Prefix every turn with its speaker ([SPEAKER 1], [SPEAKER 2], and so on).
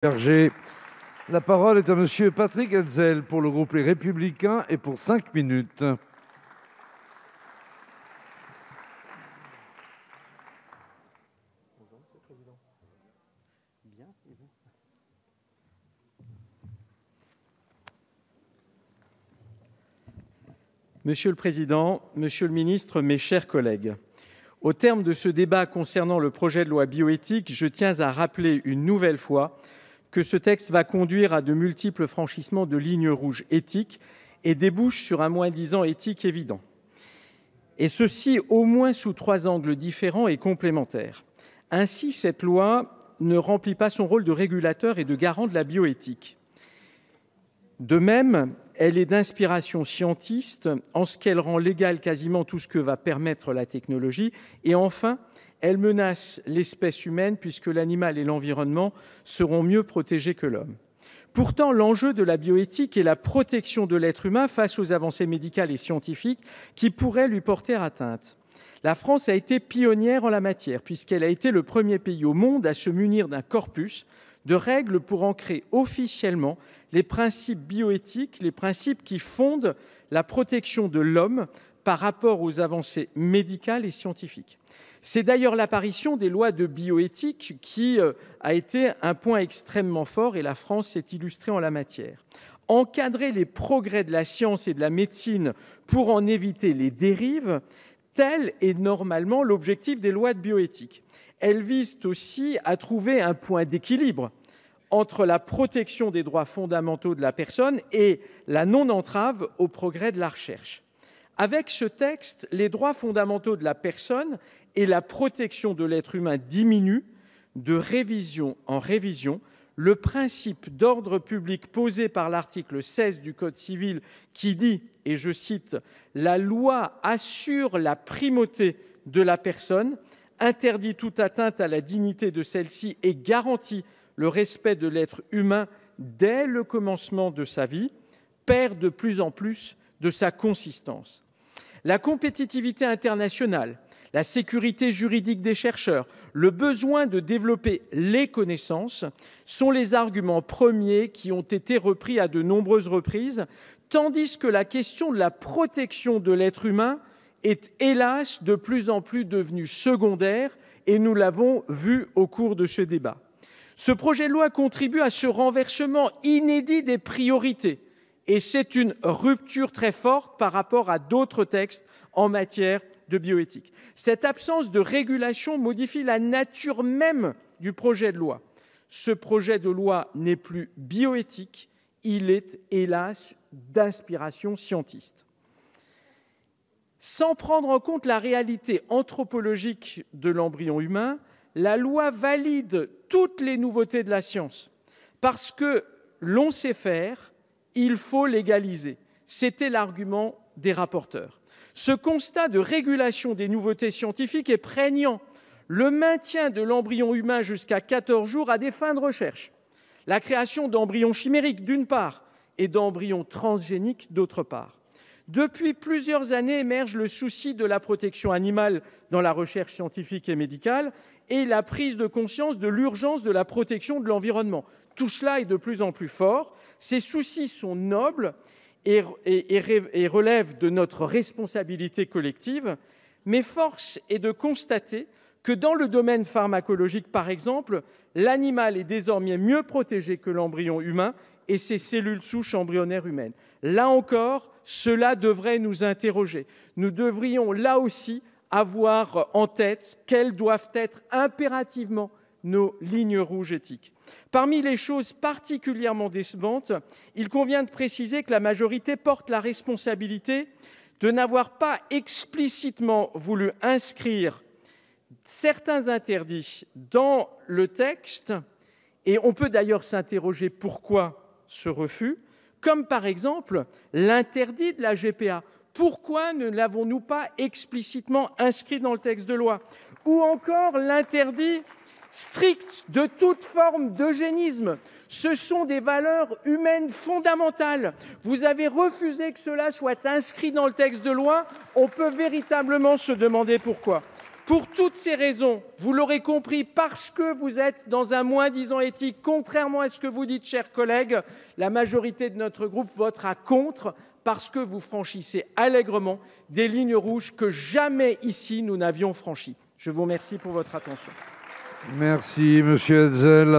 [SPEAKER 1] Berger. La parole est à monsieur Patrick Hetzel pour le groupe Les Républicains et pour 5 minutes.
[SPEAKER 2] Monsieur le Président, Monsieur le Ministre, mes chers collègues, au terme de ce débat concernant le projet de loi bioéthique, je tiens à rappeler une nouvelle fois que ce texte va conduire à de multiples franchissements de lignes rouges éthiques et débouche sur un moins-disant éthique évident. Et ceci au moins sous 3 angles différents et complémentaires. Ainsi, cette loi ne remplit pas son rôle de régulateur et de garant de la bioéthique. De même, elle est d'inspiration scientiste en ce qu'elle rend légal quasiment tout ce que va permettre la technologie. Et enfin, elle menace l'espèce humaine puisque l'animal et l'environnement seront mieux protégés que l'homme. Pourtant, l'enjeu de la bioéthique est la protection de l'être humain face aux avancées médicales et scientifiques qui pourraient lui porter atteinte. La France a été pionnière en la matière puisqu'elle a été le premier pays au monde à se munir d'un corpus de règles pour ancrer officiellement les principes bioéthiques, les principes qui fondent la protection de l'homme par rapport aux avancées médicales et scientifiques. C'est d'ailleurs l'apparition des lois de bioéthique qui a été un point extrêmement fort et la France s'est illustrée en la matière. Encadrer les progrès de la science et de la médecine pour en éviter les dérives, tel est normalement l'objectif des lois de bioéthique. Elles visent aussi à trouver un point d'équilibre entre la protection des droits fondamentaux de la personne et la non-entrave au progrès de la recherche. Avec ce texte, les droits fondamentaux de la personne et la protection de l'être humain diminuent de révision en révision. Le principe d'ordre public posé par l'article 16 du Code civil qui dit, et je cite, « La loi assure la primauté de la personne, interdit toute atteinte à la dignité de celle-ci et garantit le respect de l'être humain dès le commencement de sa vie », perd de plus en plus de sa consistance. La compétitivité internationale, la sécurité juridique des chercheurs, le besoin de développer les connaissances sont les arguments premiers qui ont été repris à de nombreuses reprises, tandis que la question de la protection de l'être humain est hélas de plus en plus devenue secondaire et nous l'avons vu au cours de ce débat. Ce projet de loi contribue à ce renversement inédit des priorités et c'est une rupture très forte par rapport à d'autres textes en matière de bioéthique. Cette absence de régulation modifie la nature même du projet de loi. Ce projet de loi n'est plus bioéthique, il est hélas d'inspiration scientiste. Sans prendre en compte la réalité anthropologique de l'embryon humain, la loi valide toutes les nouveautés de la science. Parce que l'on sait faire, il faut légaliser. C'était l'argument des rapporteurs. Ce constat de régulation des nouveautés scientifiques est prégnant. Le maintien de l'embryon humain jusqu'à 14 jours à des fins de recherche. La création d'embryons chimériques, d'une part, et d'embryons transgéniques, d'autre part. Depuis plusieurs années émerge le souci de la protection animale dans la recherche scientifique et médicale et la prise de conscience de l'urgence de la protection de l'environnement. Tout cela est de plus en plus fort. Ces soucis sont nobles et relèvent de notre responsabilité collective, mais force est de constater que dans le domaine pharmacologique, par exemple, l'animal est désormais mieux protégé que l'embryon humain et ses cellules souches embryonnaires humaines. Là encore, cela devrait nous interroger. Nous devrions là aussi avoir en tête quelles doivent être impérativement nos lignes rouges éthiques. Parmi les choses particulièrement décevantes, il convient de préciser que la majorité porte la responsabilité de n'avoir pas explicitement voulu inscrire certains interdits dans le texte, et on peut d'ailleurs s'interroger pourquoi ce refus, comme par exemple l'interdit de la GPA. Pourquoi ne l'avons-nous pas explicitement inscrit dans le texte de loi? Ou encore l'interdit strict de toute forme d'eugénisme. Ce sont des valeurs humaines fondamentales. Vous avez refusé que cela soit inscrit dans le texte de loi. On peut véritablement se demander pourquoi. Pour toutes ces raisons, vous l'aurez compris, parce que vous êtes dans un moins-disant éthique, contrairement à ce que vous dites, chers collègues, la majorité de notre groupe votera contre, parce que vous franchissez allègrement des lignes rouges que jamais ici nous n'avions franchies. Je vous remercie pour votre attention.
[SPEAKER 1] Merci, monsieur Hetzel.